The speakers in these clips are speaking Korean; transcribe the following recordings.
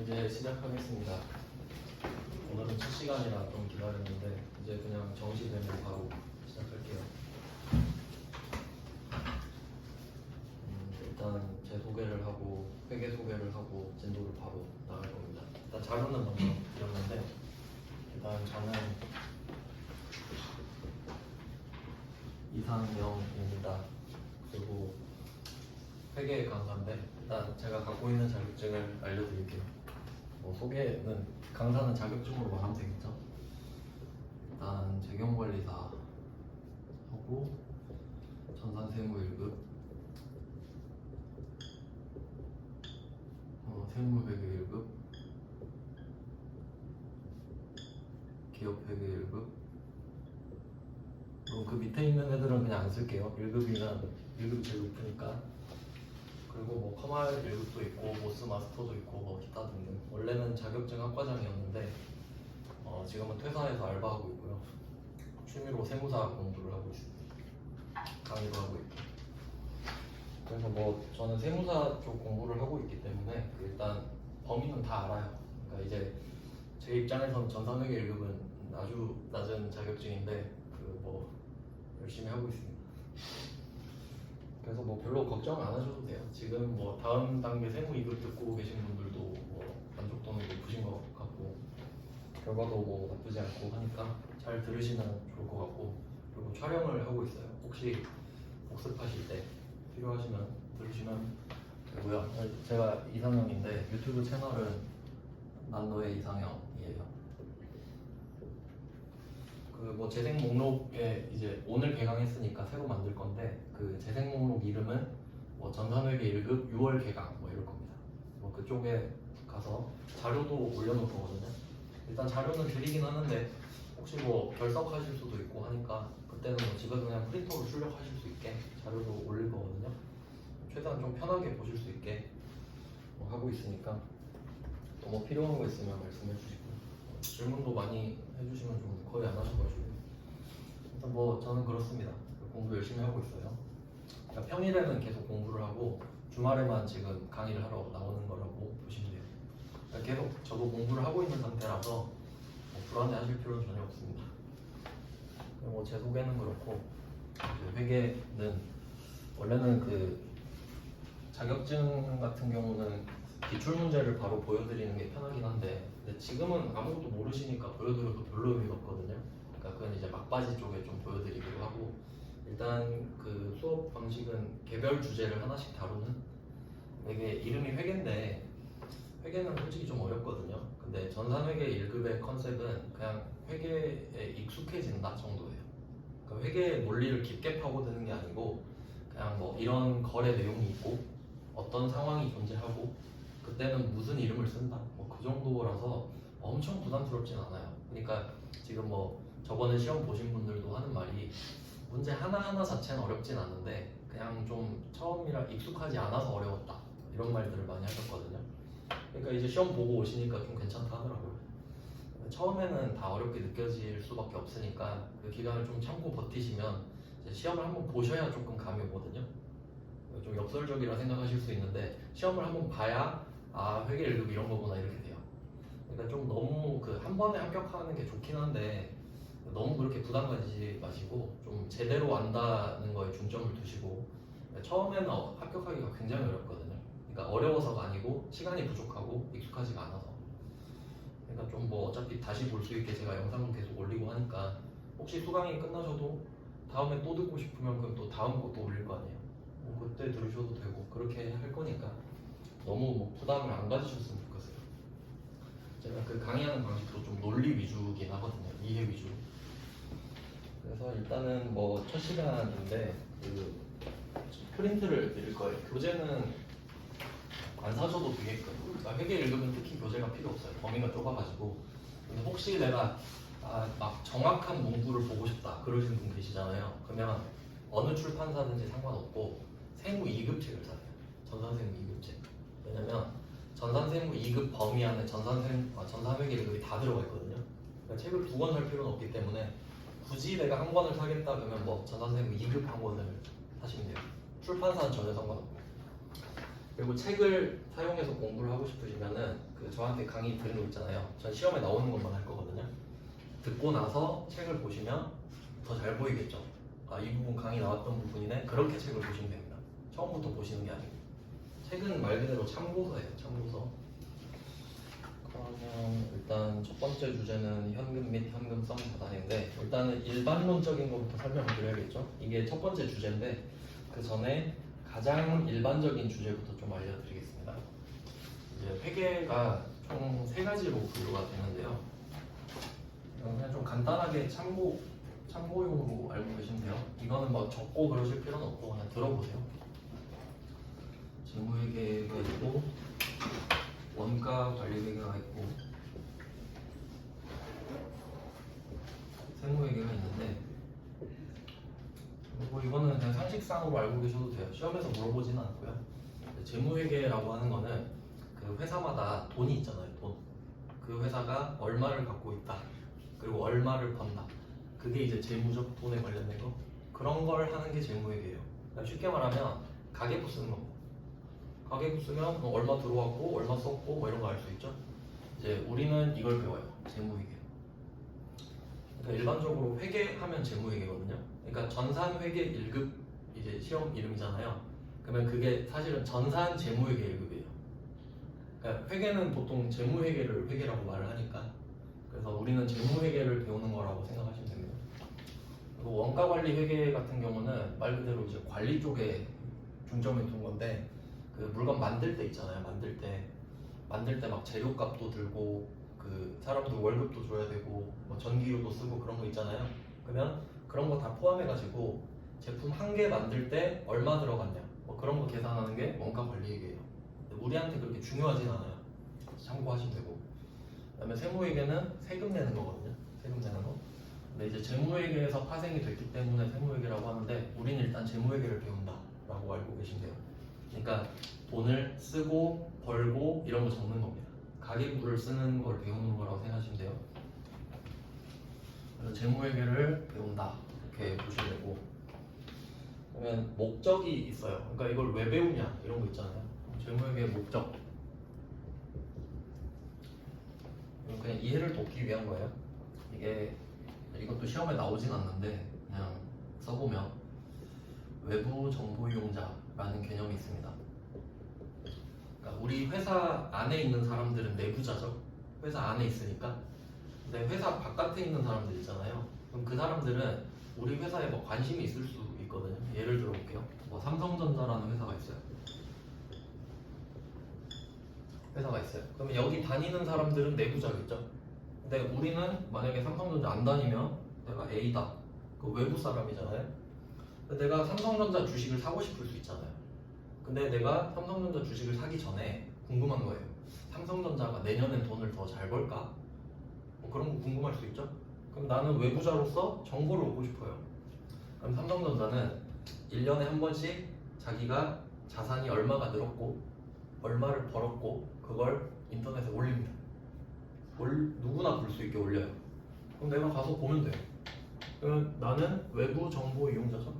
이제 시작하겠습니다. 오늘은 첫 시간이라 좀 기다렸는데 이제 그냥 정시되면 바로 시작할게요. 일단 제 소개를 하고 회계 소개를 하고 진도를 바로 나갈 겁니다. 일단 자료는 먼저 드렸는데 일단 저는 이상영입니다. 그리고 회계 강사인데 일단 제가 갖고 있는 자격증을 알려드릴게요. 소개는 강사는 자격증으로 말하면 되겠죠. 일단 재경관리사 하고 전산세무 1급, 세무회계 1급, 기업회계 1급. 그럼 그 밑에 있는 애들은 그냥 안 쓸게요. 1급이면 1급이 제일 높으니까. 그리고 커말 1급도 있고 모스 마스터도 있고 기타 등등. 원래는 자격증 학과장이었는데 지금은 퇴사해서 알바하고 있고요. 취미로 세무사 공부를 하고 있습니다. 강의도 하고 있고. 그래서 저는 세무사 쪽 공부를 하고 있기 때문에 일단 범위는 다 알아요. 그러니까 이제 제 입장에서는 전산회계 1급은 아주 낮은 자격증인데 열심히 하고 있습니다. 그래서 별로 걱정 안 하셔도 돼요. 지금 다음 단계 세무 2급 듣고 계신 분들도 만족도는 높으신 것 같고 결과도 나쁘지 않고 하니까 잘 들으시면 좋을 것 같고, 그리고 촬영을 하고 있어요. 혹시 복습하실 때 필요하시면 들으시면 되고요. 제가 이상형인데 유튜브 채널은 난 너의 이상형이에요. 재생 목록에 이제 오늘 개강했으니까 새로 만들 건데 그 재생 목록 이름은 전산회계 1급 6월 개강 이럴 겁니다. 그쪽에 가서 자료도 올려놓을 거거든요. 일단 자료는 드리긴 하는데 혹시 결석하실 수도 있고 하니까 그때는 집에서 그냥 프린터로 출력하실 수 있게 자료도 올릴 거거든요. 최대한 좀 편하게 보실 수 있게 하고 있으니까 또 필요한 거 있으면 말씀해 주시고 질문도 많이 해주시면 좋은데 거의 안 하셔가지고 일단 저는 그렇습니다. 공부 열심히 하고 있어요. 그러니까 평일에는 계속 공부를 하고 주말에만 지금 강의를 하러 나오는 거라고 보시면 돼요. 그러니까 계속 저도 공부를 하고 있는 상태라서 불안해하실 필요는 전혀 없습니다. 제 소개는 그렇고 회계는 원래는 자격증 같은 경우는 기출 문제를 바로 보여드리는 게 편하긴 한데 근데 지금은 아무것도 모르시니까 보여드려도 별로 의미가 없거든요. 그러니까 그건 이제 막바지 쪽에 좀 보여드리기로 하고, 일단 수업 방식은 개별 주제를 하나씩 다루는, 이게 이름이 회계인데 회계는 솔직히 좀 어렵거든요. 근데 전산회계 1급의 컨셉은 그냥 회계에 익숙해진다 정도예요. 그러니까 회계의 논리를 깊게 파고드는 게 아니고 그냥 이런 거래 내용이 있고 어떤 상황이 존재하고 그때는 무슨 이름을 쓴다 그 정도라서 엄청 부담스럽진 않아요. 그러니까 지금 저번에 시험 보신 분들도 하는 말이 문제 하나하나 자체는 어렵진 않은데 그냥 좀 처음이라 익숙하지 않아서 어려웠다 이런 말들을 많이 하셨거든요. 그러니까 이제 시험 보고 오시니까 좀 괜찮다 하더라고요. 처음에는 다 어렵게 느껴질 수밖에 없으니까 그 기간을 좀 참고 버티시면 이제 시험을 한번 보셔야 조금 감이 오거든요. 좀 역설적이라 생각하실 수 있는데 시험을 한번 봐야 회계 1급 이런 거구나 이렇게 돼요. 그러니까 좀 너무 한 번에 합격하는 게 좋긴 한데 너무 그렇게 부담 가지지 마시고 좀 제대로 안다는 거에 중점을 두시고, 처음에는 합격하기가 굉장히 어렵거든요. 그러니까 어려워서가 아니고 시간이 부족하고 익숙하지가 않아서. 그러니까 좀 어차피 다시 볼 수 있게 제가 영상도 계속 올리고 하니까 혹시 수강이 끝나셔도 다음에 또 듣고 싶으면 그럼 또 다음 것도 올릴 거 아니에요. 그때 들으셔도 되고 그렇게 할 거니까 너무 부담을 안 가지셨으면 좋겠어요. 제가 강의하는 방식도 좀 논리 위주긴 하거든요. 이해 위주. 그래서 일단은 첫 시간인데 프린트를 드릴 거예요. 교재는 안 사셔도 되게끔. 그러니까 회계 1급은 특히 교재가 필요 없어요. 범위가 좁아가지고. 근데 혹시 내가 막 정확한 문구를 보고 싶다 그러시는 분 계시잖아요. 그러면 어느 출판사든지 상관없고 세무 2급 책을 사세요. 전산세무 2급 책. 왜냐면 전산세무 2급 범위 안에 전산회계 1급이 다 들어가 있거든요. 그러니까 책을 2권 살 필요는 없기 때문에 굳이 내가 한 권을 사겠다 그러면 전산세무 2급 한 권을 사시면 돼요. 출판사는 전혀 상관없고. 그리고 책을 사용해서 공부를 하고 싶으시면은 저한테 강의 들은 거 있잖아요. 전 시험에 나오는 것만 할 거거든요. 듣고 나서 책을 보시면 더 잘 보이겠죠. 아, 이 부분 강의 나왔던 부분이네. 그렇게 책을 보시면 됩니다. 처음부터 보시는 게 아니고. 책은 말 그대로 참고서예요. 참고서. 그러면 일단 첫 번째 주제는 현금 및 현금성 자산인데, 일단은 일반론적인 것부터 설명을 드려야겠죠. 이게 첫 번째 주제인데 그 전에 가장 일반적인 주제부터 좀 알려드리겠습니다. 이제 회계가 총 세 가지로 분류가 되는데요. 그냥 좀 간단하게 참고용으로 알고 계시면 돼요. 이거는 뭐 적고 그러실 필요는 없고 그냥 들어보세요. 재무회계가 있고 원가 관리회계가 있고 세무회계가 있는데, 그리고 이거는 그냥 상식상으로 알고 계셔도 돼요. 시험에서 물어보지는 않고요. 재무회계라고 하는 거는 그 회사마다 돈이 있잖아요. 돈. 그 회사가 얼마를 갖고 있다. 그리고 얼마를 번다. 그게 이제 재무적 돈에 관련된 거. 그런 걸 하는 게 재무회계예요. 그러니까 쉽게 말하면 가계부 쓰는 거. 가계부 쓰면 뭐 얼마 들어왔고 얼마 썼고 뭐 이런 거 알 수 있죠. 이제 우리는 이걸 배워요. 재무회계. 그러니까 일반적으로 회계하면 재무회계거든요. 그러니까 전산회계 1급 이제 시험 이름이잖아요. 그러면 그게 사실은 전산 재무회계 1급이에요. 그러니까 회계는 보통 재무회계를 회계라고 말을 하니까, 그래서 우리는 재무회계를 배우는 거라고 생각하시면 됩니다. 그리고 원가관리 회계 같은 경우는 말 그대로 이제 관리 쪽에 중점을 둔 건데, 그 물건 만들 때 있잖아요. 만들 때 막 재료값도 들고 그 사람들 월급도 줘야 되고 뭐 전기료도 쓰고 그런 거 있잖아요. 그러면 그런 거 다 포함해가지고 제품 한 개 만들 때 얼마 들어갔냐 뭐 그런 거 계산하는 게 원가관리회계예요. 우리한테 그렇게 중요하진 않아요. 참고하시면 되고. 그다음에 세무회계는 세금 내는 거거든요. 세금 내는 거. 근데 이제 재무회계에서 파생이 됐기 때문에 세무회계라고 하는데, 우리는 일단 재무회계를 배운다라고 알고 계시면 돼요. 그러니까 돈을 쓰고 벌고 이런 거 적는 겁니다. 가계부를 쓰는 걸 배우는 거라고 생각하시면 돼요. 그래서 재무회계를 배운다 이렇게 보시면 되고, 그러면 목적이 있어요. 그러니까 이걸 왜 배우냐 이런 거 있잖아요. 재무회계의 목적. 그냥 이해를 돕기 위한 거예요. 이것도 시험에 나오진 않는데 그냥 써보면 외부 정보 이용자라는 개념이 있습니다. 그러니까 우리 회사 안에 있는 사람들은 내부자죠. 회사 안에 있으니까. 근데 회사 바깥에 있는 사람들 있잖아요. 그럼 그 사람들은 우리 회사에 뭐 관심이 있을 수 있거든요. 예를 들어 볼게요. 뭐 삼성전자라는 회사가 있어요. 그러면 여기 다니는 사람들은 내부자겠죠. 근데 우리는 만약에 삼성전자 안 다니면 내가 A다. 그 외부 사람이잖아요. 근데 내가 삼성전자 주식을 사고 싶을 수 있잖아요. 근데 내가 삼성전자 주식을 사기 전에 궁금한 거예요. 삼성전자가 내년엔 돈을 더 잘 벌까? 뭐 그런 거 궁금할 수 있죠. 그럼 나는 외부자로서 정보를 얻고 싶어요. 그럼 삼성전자는 1년에 한 번씩 자기가 자산이 얼마가 늘었고 얼마를 벌었고 그걸 인터넷에 올립니다. 누구나 볼 수 있게 올려요. 그럼 내가 가서 보면 돼요. 그럼 나는 외부 정보 이용자죠.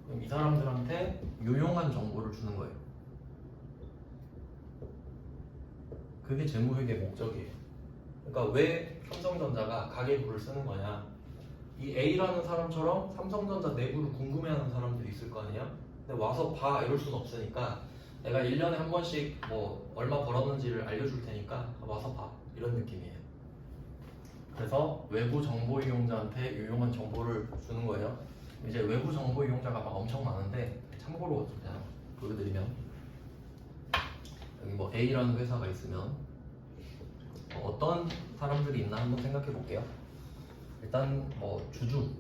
그럼 이 사람들한테 유용한 정보를 주는 거예요. 그게 재무회계의 목적이에요. 그러니까 왜 삼성전자가 가계부를 쓰는 거냐? 이 A라는 사람처럼 삼성전자 내부를 궁금해하는 사람들이 있을 거 아니야? 근데 와서 봐 이럴 수는 없으니까 내가 1년에 한 번씩 뭐 얼마 벌었는지를 알려줄 테니까 와서 봐 이런 느낌이에요. 그래서 외부 정보 이용자한테 유용한 정보를 주는 거예요. 이제 외부 정보 이용자가 막 엄청 많은데 참고로 그냥 보여드리면, 여기 뭐 A라는 회사가 있으면 어떤 사람들이 있나 한번 생각해 볼게요. 일단 뭐 주주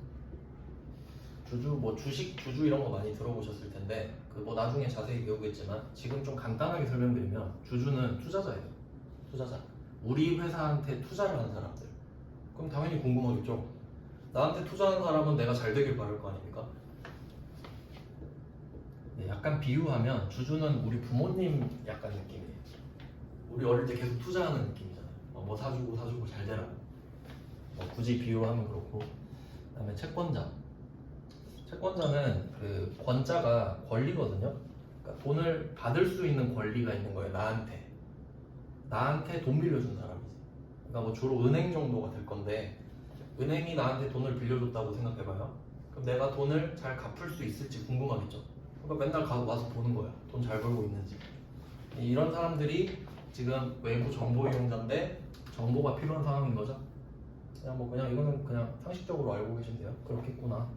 뭐 주식 주주 이런 거 많이 들어보셨을 텐데 그 뭐 나중에 자세히 배우겠지만 지금 좀 간단하게 설명드리면 주주는 투자자예요. 투자자. 우리 회사한테 투자를 하는 사람들. 그럼 당연히 궁금하겠죠. 나한테 투자하는 사람은 내가 잘 되길 바랄 거 아닙니까? 네, 약간 비유하면 주주는 우리 부모님 약간 느낌이에요. 우리 어릴 때 계속 투자하는 느낌이잖아요. 뭐 사주고 잘 되라고. 뭐 굳이 비유하면 그렇고. 그다음에 채권자는 그 권자가 권리거든요. 그러니까 돈을 받을 수 있는 권리가 있는 거예요. 나한테 나한테 돈 빌려준 사람이지. 그러니까 뭐 주로 은행 정도가 될 건데 은행이 나한테 돈을 빌려줬다고 생각해봐요. 그럼 내가 돈을 잘 갚을 수 있을지 궁금하겠죠. 그러니까 맨날 와서 보는 거야. 돈 잘 벌고 있는지. 이런 사람들이 지금 외부 정보 이용자인데 정보가 필요한 상황인 거죠. 그냥 이거는 그냥 상식적으로 알고 계시면 돼요. 그렇겠구나.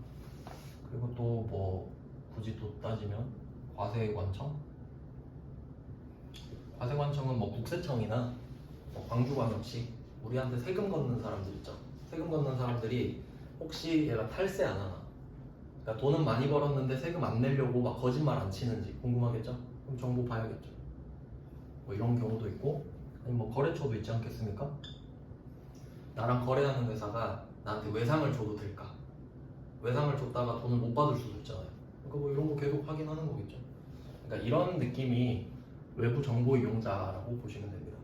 그리고 또 뭐 굳이 또 따지면 과세관청? 과세관청은 뭐 국세청이나 뭐 광주광역시 우리한테 세금 걷는 사람들 있죠. 세금 걷는 사람들이 혹시 얘가 탈세 안 하나? 그러니까 돈은 많이 벌었는데 세금 안 내려고 막 거짓말 안 치는지 궁금하겠죠? 그럼 정보 봐야겠죠. 뭐 이런 경우도 있고 아니 뭐 거래처도 있지 않겠습니까? 나랑 거래하는 회사가 나한테 외상을 줘도 될까? 외상을 줬다가 돈을 못 받을 수도 있잖아요. 그러니까 뭐 이런 거 계속 확인하는 거겠죠. 그러니까 이런 느낌이 외부 정보 이용자라고 보시면 됩니다.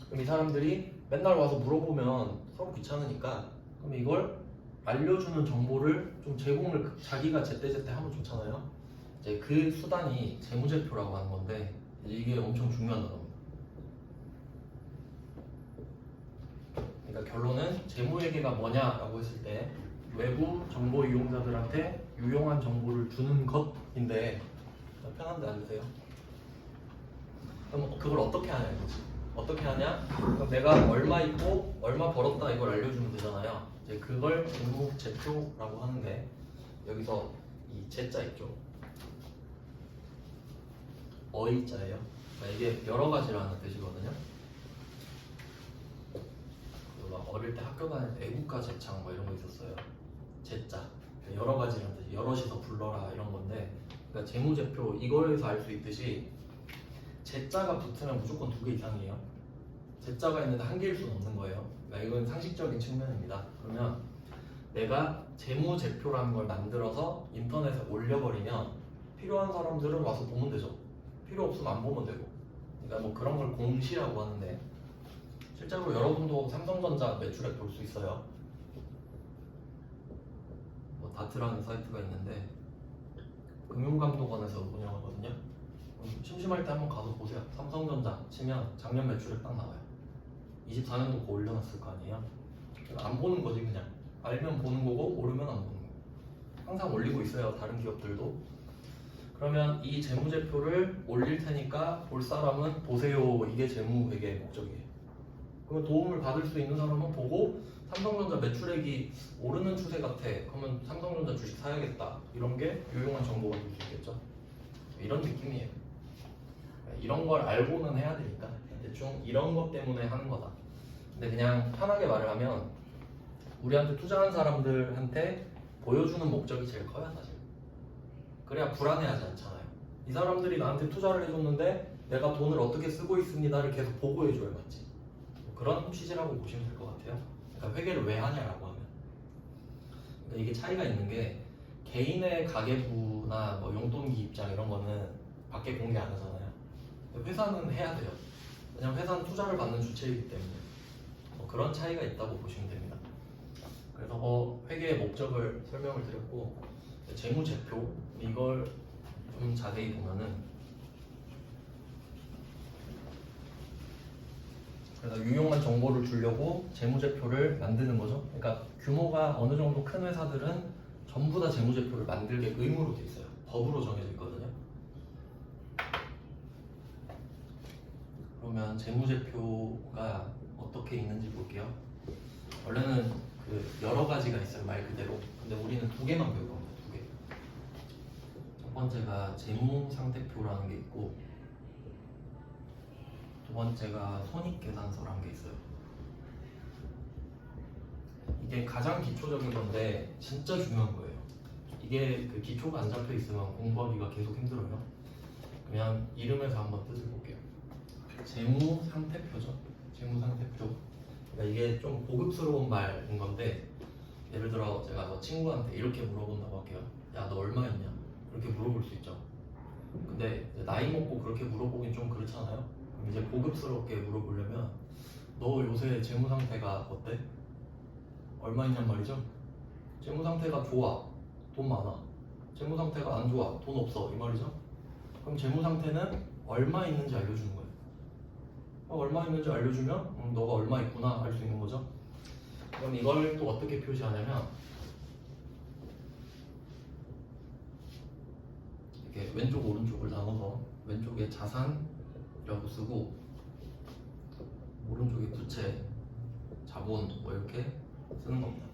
그럼 이 사람들이 맨날 와서 물어보면 서로 귀찮으니까 그럼 이걸 알려주는 정보를 좀 제공을 자기가 제때제때 하면 좋잖아요. 이제 그 수단이 재무제표라고 하는 건데 이게 엄청 중요한 단어입니다. 그러니까 결론은 재무회계가 뭐냐라고 했을 때 외부 정보 이용자들한테 유용한 정보를 주는 것인데 편한데 앉으세요. 그럼 그걸 어떻게 하냐 이거지. 어떻게 하냐? 그럼 내가 얼마 있고 얼마 벌었다 이걸 알려주면 되잖아요. 이제 그걸 재무제표라고 하는데 여기서 이 제자 있죠. 어이자예요. 그러니까 이게 여러 가지라는 뜻이거든요. 어릴 때 학교 다닐 때 애국가 제창 뭐 이런 거 있었어요. 제자 여러 가지라는 뜻이 여럿이서 불러라 이런 건데 그러니까 재무제표 이거에서 알 수 있듯이 제자가 붙으면 무조건 2개 이상이에요. 제자가 있는데 한 개일 수는 없는 거예요. 그러니까 이건 상식적인 측면입니다. 그러면 내가 재무제표라는 걸 만들어서 인터넷에 올려버리면 필요한 사람들은 와서 보면 되죠. 필요 없으면 안 보면 되고. 그러니까 뭐 그런 걸 공시라고 하는데 실제로 여러분도 삼성전자 매출액 볼 수 있어요. 뭐 다트라는 사이트가 있는데 금융감독원에서 운영하거든요. 심심할 때 한번 가서 보세요. 삼성전자 치면 작년 매출액 딱 나와요. 24년도 거 올려놨을 거 아니에요. 안 보는 거지 그냥. 알면 보는 거고 모르면 안 보는 거고. 항상 올리고 있어요. 다른 기업들도. 그러면 이 재무제표를 올릴 테니까 볼 사람은 보세요. 이게 재무회계의 목적이에요. 그러면 도움을 받을 수 있는 사람은 보고 삼성전자 매출액이 오르는 추세 같아. 그러면 삼성전자 주식 사야겠다. 이런 게 유용한 정보가 될 수 있겠죠. 이런 느낌이에요. 이런 걸 알고는 해야 되니까 대충 이런 것 때문에 하는 거다. 근데 그냥 편하게 말을 하면 우리한테 투자한 사람들한테 보여주는 목적이 제일 커요 사실. 그래야 불안해하지 않잖아요. 이 사람들이 나한테 투자를 해줬는데 내가 돈을 어떻게 쓰고 있습니다를 계속 보고해줘야 맞지. 그런 취지라고 보시면 될 것 같아요. 그러니까 회계를 왜 하냐라고 하면 그러니까 이게 차이가 있는 게 개인의 가계부나 뭐 용돈기 입장 이런 거는 밖에 공개 안 하잖아요. 회사는 해야 돼요. 왜냐면 회사는 투자를 받는 주체이기 때문에 뭐 그런 차이가 있다고 보시면 됩니다. 그래서 회계의 목적을 설명을 드렸고 재무제표 이걸 좀 자세히 보면은 그래서 유용한 정보를 주려고 재무제표를 만드는 거죠. 그러니까 규모가 어느 정도 큰 회사들은 전부 다 재무제표를 만들게 의무로 돼 있어요. 법으로 정해져 있거든요. 그러면 재무제표가 어떻게 있는지 볼게요. 원래는 그 여러 가지가 있어요 말 그대로. 근데 우리는 2개만 배울 겁니다. 2개. 첫 번째가 재무상태표라는 게 있고 두 번째가 손익계산서라는 게 있어요. 이게 가장 기초적인 건데 진짜 중요한 거예요. 이게 그 기초가 안 잡혀 있으면 공부하기가 계속 힘들어요. 그러면 이름에서 한번 뜻을 볼게요. 재무상태표죠. 재무상태표. 그러니까 이게 좀 고급스러운 말인 건데 예를 들어 제가 뭐 친구한테 이렇게 물어본다고 할게요. 야, 너 얼마 있냐? 이렇게 물어볼 수 있죠. 근데 나이 먹고 그렇게 물어보긴 좀 그렇잖아요. 그럼 이제 고급스럽게 물어보려면 너 요새 재무 상태가 어때? 얼마 있냔 말이죠. 재무 상태가 좋아, 돈 많아. 재무 상태가 안 좋아, 돈 없어 이 말이죠. 그럼 재무 상태는 얼마 있는지 알려주는 거예요. 얼마 있는지 알려주면 너가 얼마 있구나 알 수 있는 거죠. 그럼 이걸 또 어떻게 표시하냐면 이렇게 왼쪽 오른쪽을 나눠서 왼쪽에 자산이라고 쓰고 오른쪽에 부채, 자본 뭐 이렇게 쓰는 겁니다.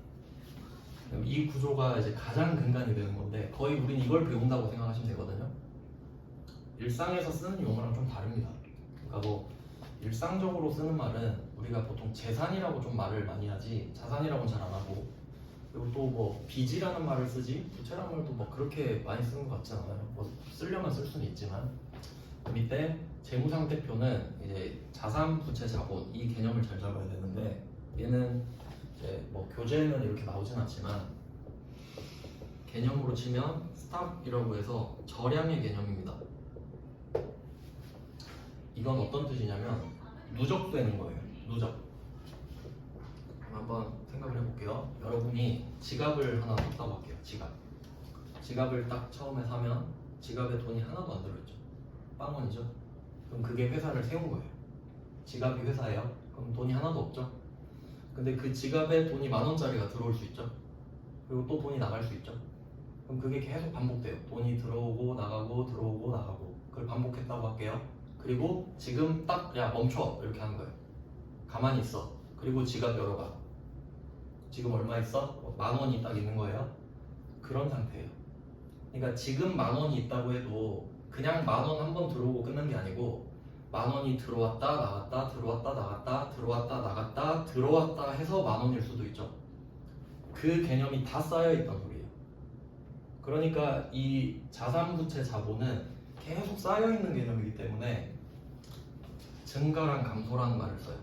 그럼 이 구조가 이제 가장 근간이 되는 건데 거의 우린 이걸 배운다고 생각하시면 되거든요. 일상에서 쓰는 용어랑 좀 다릅니다. 그러니까 뭐 일상적으로 쓰는 말은 우리가 보통 재산이라고 좀 말을 많이 하지 자산이라고는 잘 안 하고, 그리고 또 뭐 빚이라는 말을 쓰지 부채라는 말도 뭐 그렇게 많이 쓰는 것 같지 않아요. 뭐 쓰려면 쓸 수는 있지만. 밑에 재무상태표는 이제 자산, 부채, 자본 이 개념을 잘 잡아야 되는데 얘는 이제 뭐 교재에는 이렇게 나오진 않지만 개념으로 치면 스탁이라고 해서 저량의 개념입니다. 이건 어떤 뜻이냐면 누적되는 거예요. 누적. 한번 생각을 해볼게요. 여러분이 지갑을 하나 샀다고 할게요. 지갑을 딱 처음에 사면 지갑에 돈이 하나도 안 들어있죠. 빵원이죠. 그럼 그게 회사를 세운 거예요. 지갑이 회사예요. 그럼 돈이 하나도 없죠. 근데 그 지갑에 돈이 10,000원짜리가 들어올 수 있죠. 그리고 또 돈이 나갈 수 있죠. 그럼 그게 계속 반복돼요. 돈이 들어오고 나가고 들어오고 나가고. 그걸 반복했다고 할게요. 그리고 지금 딱 야 멈춰 이렇게 하는 거예요. 가만히 있어. 그리고 지갑 열어봐. 지금 얼마 있어? 10,000원이 딱 있는 거예요. 그런 상태예요. 그러니까 지금 10,000원이 있다고 해도 그냥 10,000원 한 번 들어오고 끝난 게 아니고 10,000원이 들어왔다 나갔다 들어왔다 나갔다 들어왔다 나갔다 들어왔다 해서 10,000원일 수도 있죠. 그 개념이 다 쌓여있단 소리예요. 그러니까 이 자산, 부채, 자본은 계속 쌓여있는 개념이기 때문에 증가랑 감소라는 말을 써요.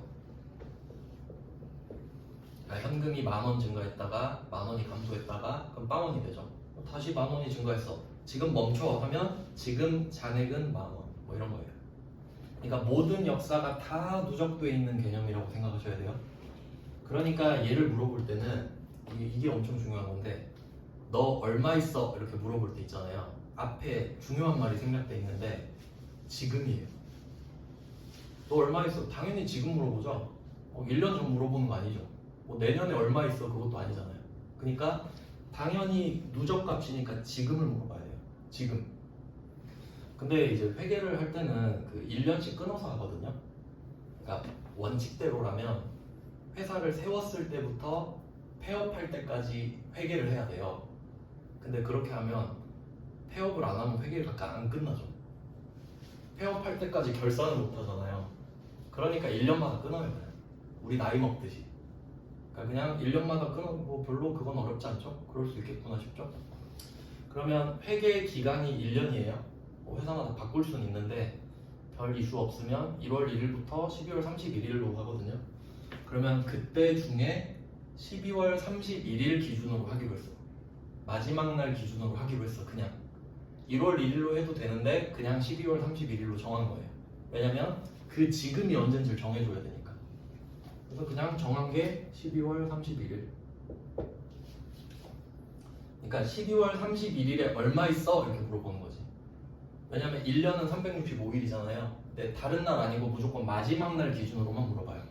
그러니까 현금이 10,000원 증가했다가 10,000원이 감소했다가 그럼 0,000원이 되죠. 다시 10,000원이 증가했어. 지금 멈춰 하면 지금 잔액은 10,000원 뭐 이런 거예요. 그러니까 모든 역사가 다 누적되어 있는 개념이라고 생각하셔야 돼요. 그러니까 얘를 물어볼 때는 이게 엄청 중요한 건데 너 얼마 있어? 이렇게 물어볼 때 있잖아요. 앞에 중요한 말이 생략돼 있는데 지금이에요. 너 얼마 있어? 당연히 지금 물어보죠. 1년 전 물어보는 거 아니죠. 뭐 내년에 얼마 있어? 그것도 아니잖아요. 그러니까 당연히 누적값이니까 지금을 물어봐야 돼요. 지금. 근데 이제 회계를 할 때는 그 1년씩 끊어서 하거든요. 그러니까 원칙대로라면 회사를 세웠을 때부터 폐업할 때까지 회계를 해야 돼요. 근데 그렇게 하면 폐업을 안 하면 회계가 안 끝나죠. 폐업할 때까지 결산을 못 하잖아요. 그러니까 1년마다 끊어요. 그냥. 우리 나이 먹듯이. 그러니까 그냥 1년마다 끊어 뭐 별로 그건 어렵지 않죠? 그럴 수 있겠구나 싶죠? 그러면 회계 기간이 1년이에요. 회사마다 바꿀 수는 있는데 별 이슈 없으면 1월 1일부터 12월 31일로 하거든요. 그러면 그때 중에 12월 31일 기준으로 하기로 했어. 마지막 날 기준으로 하기로 했어. 그냥 1월 1일로 해도 되는데 그냥 12월 31일로 정한 거예요. 왜냐면 그 지금이 언젠지를 정해줘야 되니까. 그래서 그냥 정한 게 12월 31일. 그러니까 12월 31일에 얼마 있어? 이렇게 물어보는 거지. 왜냐면 1년은 365일이잖아요. 근데 다른 날 아니고 무조건 마지막 날 기준으로만 물어봐요.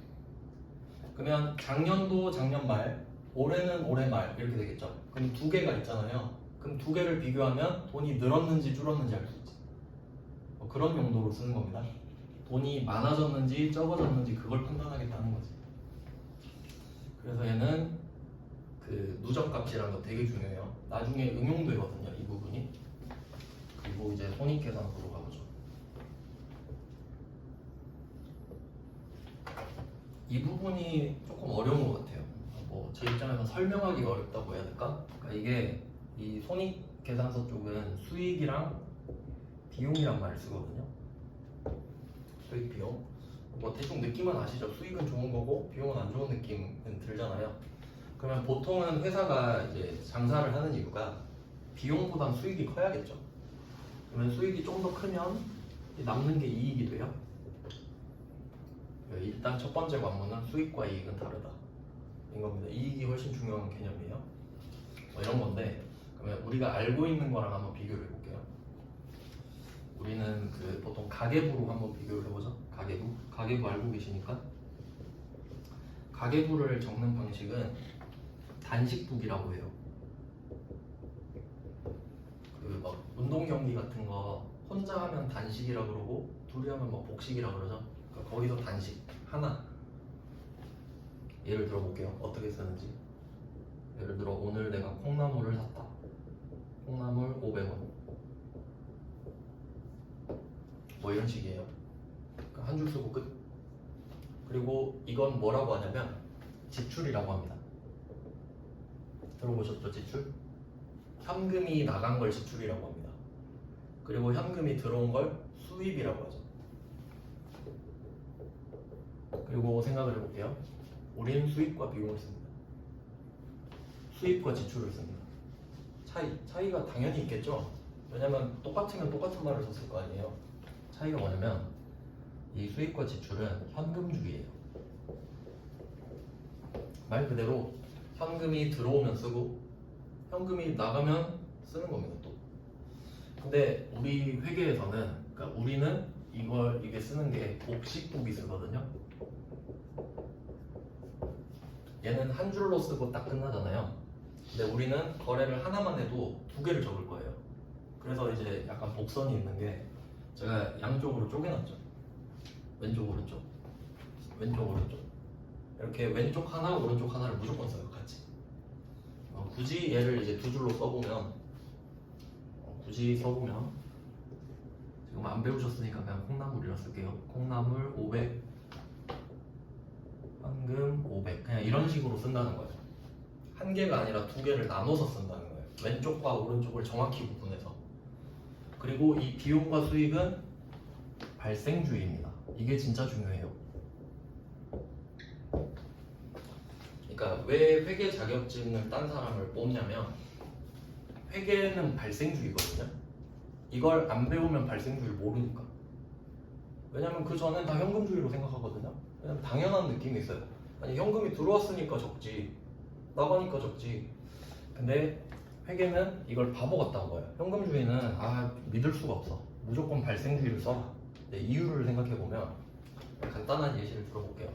그러면 작년도 작년 말, 올해는 올해 말 이렇게 되겠죠. 그럼 두 개가 있잖아요. 그럼 두 개를 비교하면 돈이 늘었는지 줄었는지 알 수 있지. 그런 용도로 쓰는 겁니다. 돈이 많아졌는지 적어졌는지 그걸 판단하겠다는 거지. 그래서 얘는 그 누적값이라는 거 되게 중요해요. 나중에 응용되거든요, 이 부분이. 그리고 이제 손익계산서로 가보죠. 이 부분이 조금 어려운 것 같아요. 뭐 제 입장에서 설명하기가 어렵다고 해야 될까? 그러니까 이게 이 손익계산서 쪽은 수익이랑 비용이란 말을 쓰거든요. 수익, 비용. 뭐 대충 느낌은 아시죠? 수익은 좋은 거고 비용은 안 좋은 느낌은 들잖아요. 그러면 보통은 회사가 이제 장사를 하는 이유가 비용보단 수익이 커야겠죠. 그러면 수익이 좀 더 크면 남는 게 이익이 돼요. 일단 첫 번째 관문은 수익과 이익은 다르다. 인 겁니다. 이익이 훨씬 중요한 개념이에요. 뭐 이런 건데, 그러면 우리가 알고 있는 거랑 한번 비교를 해볼게요. 우리는 그 보통 가계부로 한번 비교를 해보죠. 가계부 알고 계시니까 가계부를 적는 방식은 단식북이라고 해요. 그 막 운동 경기 같은 거 혼자 하면 단식이라 그러고 둘이 하면 막 복식이라 그러죠. 그러니까 거기서 단식 하나. 예를 들어 볼게요. 어떻게 쓰는지. 예를 들어 오늘 내가 콩나물을 샀다. 콩나물 500원. 뭐 이런 식이에요. 그러니까 한 줄 쓰고 끝. 그리고 이건 뭐라고 하냐면 지출이라고 합니다. 들어보셨죠? 지출? 현금이 나간 걸 지출이라고 합니다. 그리고 현금이 들어온 걸 수입이라고 하죠. 그리고 생각을 해볼게요. 우리는 수입과 비용을 씁니다. 수입과 지출을 씁니다. 차이가 당연히 있겠죠? 왜냐면 똑같으면 똑같은 말을 썼을 거 아니에요. 차이가 뭐냐면 이 수입과 지출은 현금주의예요. 말 그대로 현금이 들어오면 쓰고 현금이 나가면 쓰는 겁니다. 또. 근데 우리 회계에서는 그러니까 우리는 이게 쓰는 게 복식북이 쓰거든요. 얘는 한 줄로 쓰고 딱 끝나잖아요. 근데 우리는 거래를 하나만 해도 두 개를 적을 거예요. 그래서 이제 약간 복선이 있는 게 제가 양쪽으로 쪼개놨죠. 왼쪽 오른쪽 왼쪽 오른쪽 이렇게 왼쪽 하나 오른쪽 하나를 무조건 써요. 같이. 굳이 얘를 이제 두 줄로 써보면 지금 안 배우셨으니까 그냥 콩나물이라 쓸게요. 콩나물 500 황금 500 그냥 이런 식으로 쓴다는 거예요. 한 개가 아니라 두 개를 나눠서 쓴다는 거예요. 왼쪽과 오른쪽을 정확히 구분해서. 그리고 이 비용과 수익은 발생주의입니다. 이게 진짜 중요해요. 그러니까 왜 회계 자격증을 딴 사람을 뽑냐면 회계는 발생주의거든요. 이걸 안 배우면 발생주의를 모르니까. 왜냐면 그 전엔 다 현금주의로 생각하거든요. 그냥 당연한 느낌이 있어요. 아니 현금이 들어왔으니까 적지 나가니까 적지. 근데 회계는 이걸 바보 같다는 거예요. 현금주의는 믿을 수가 없어. 무조건 발생주의를 써라. 근데 이유를 생각해보면 간단한 예시를 들어볼게요.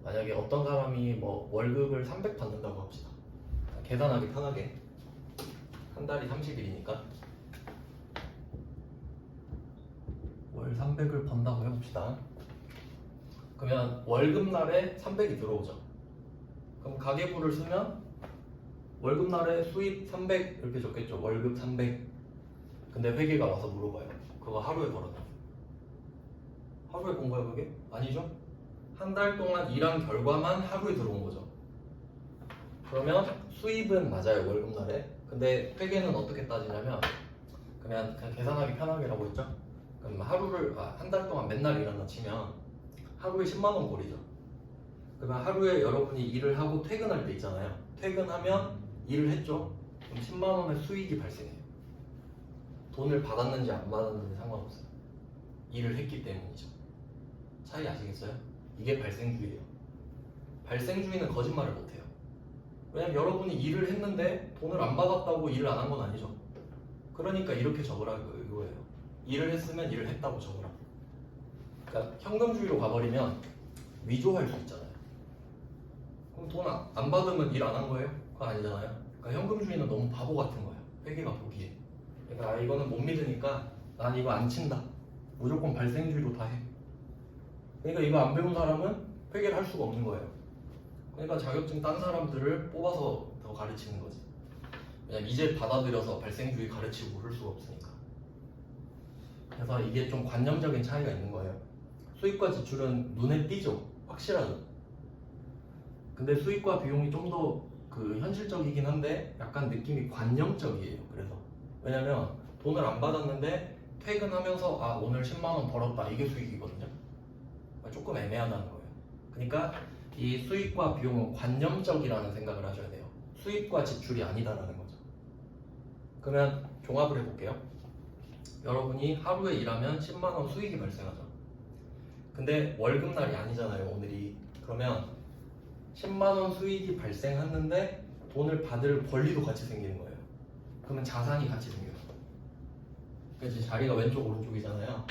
만약에 어떤 사람이 뭐 월급을 300 받는다고 합시다. 계산하기 편하게 한 달이 30일이니까 월 300을 번다고 해봅시다. 그러면 월급날에 300이 들어오죠. 그럼 가계부를 쓰면 월급날에 수입 300 이렇게 적겠죠. 월급 300. 근데 회계가 와서 물어봐요. 그거 하루에 벌었나? 하루에 본 거야 그게? 아니죠? 한 달 동안 일한 결과만 하루에 들어온 거죠. 그러면 수입은 맞아요 월급날에. 근데 회계는 어떻게 따지냐면 그냥 계산하기 편하게라고 했죠. 그럼 한 달 동안 맨날 일한다 치면 하루에 10만 원 꼴이죠. 그러면 하루에 여러분이 일을 하고 퇴근할 때 있잖아요. 퇴근하면 일을 했죠. 그럼 10만 원의 수익이 발생해요. 돈을 받았는지 안 받았는지 상관없어요. 일을 했기 때문이죠. 차이 아시겠어요? 이게 발생주의예요. 발생주의는 거짓말을 못해요. 왜냐면 여러분이 일을 했는데 돈을 안 받았다고 일을 안 한 건 아니죠. 그러니까 이렇게 적으라 이거예요. 일을 했으면 일을 했다고 적으라. 그러니까 현금주의로 가버리면 위조할 수 있잖아요. 그럼 돈 안 받으면 일 안 한 거예요? 그건 아니잖아요. 그러니까 현금주의는 너무 바보 같은 거예요. 회계가 보기에. 그러니까 이거는 못 믿으니까 난 이거 안 친다. 무조건 발생주의로 다 해. 그러니까 이거 안 배운 사람은 회계를 할 수가 없는 거예요. 그러니까 자격증 딴 사람들을 뽑아서 더 가르치는 거지. 왜냐면 이제 받아들여서 발생주의 가르치고 그럴 수가 없으니까. 그래서 이게 좀 관념적인 차이가 있는 거예요. 수입과 지출은 눈에 띄죠. 확실하죠. 근데 수입과 비용이 좀 더 그 현실적이긴 한데 약간 느낌이 관념적이에요. 그래서 왜냐면 돈을 안 받았는데 퇴근하면서 오늘 10만 원 벌었다 이게 수익이거든요. 조금 애매하다는 거예요. 그러니까 이 수익과 비용은 관념적이라는 생각을 하셔야 돼요. 수입과 지출이 아니다라는 거죠. 그러면 종합을 해볼게요. 여러분이 하루에 일하면 10만 원 수익이 발생하죠. 근데 월급날이 아니잖아요 오늘이. 그러면 10만 원 수익이 발생했는데 돈을 받을 권리도 같이 생기는 거예요. 그러면 자산이 같이 생겨요. 그래서 자리가 왼쪽 오른쪽이잖아요.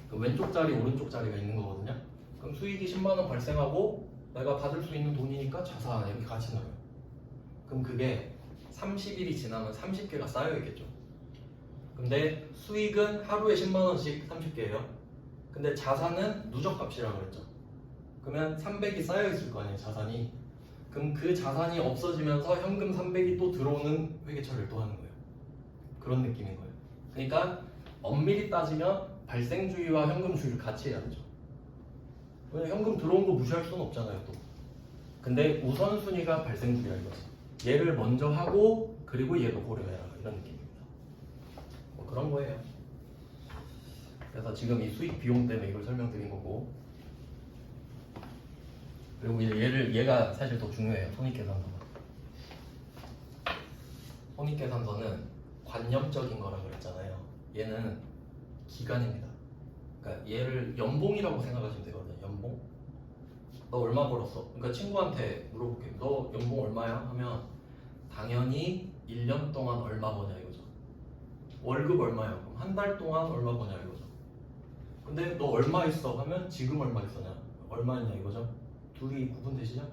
그 왼쪽 자리 오른쪽 자리가 있는 거거든요. 그럼 수익이 10만 원 발생하고 내가 받을 수 있는 돈이니까 자산 여기 같이 넣어요. 그럼 그게 30일이 지나면 30개가 쌓여 있겠죠. 근데 수익은 하루에 10만 원씩 30개예요. 근데 자산은 누적값이라고 그랬죠. 그러면 300이 쌓여 있을 거 아니에요, 자산이. 그럼 그 자산이 없어지면서 현금 300이 또 들어오는 회계 처리를 또 하는 거예요. 그런 느낌인 거예요. 그러니까 엄밀히 따지면 발생주의와 현금주의를 같이 해야 되죠. 왜냐면 현금 들어온 거 무시할 수는 없잖아요, 또. 근데 우선순위가 발생주의야 이거지. 얘를 먼저 하고 그리고 얘도 고려해라 이런 느낌입니다. 뭐 그런 거예요. 그래서 지금 이 수익 비용 때문에 이걸 설명드린 거고, 그리고 이제 얘가 사실 더 중요해요. 손익계산서가. 손익계산서는 관념적인 거라고 그랬잖아요. 얘는 기간입니다. 그러니까 얘를 연봉이라고 생각하시면 되거든요. 연봉. 너 얼마 벌었어? 그러니까 친구한테 물어볼게요. 너 연봉 얼마야? 하면 당연히 1년 동안 얼마 버냐 이거죠. 월급 얼마야? 그럼 한 달 동안 얼마 버냐 이거죠. 근데 너 얼마 있어? 하면 지금 얼마 있어냐? 얼마 있냐 이거죠. 둘이 구분되시죠?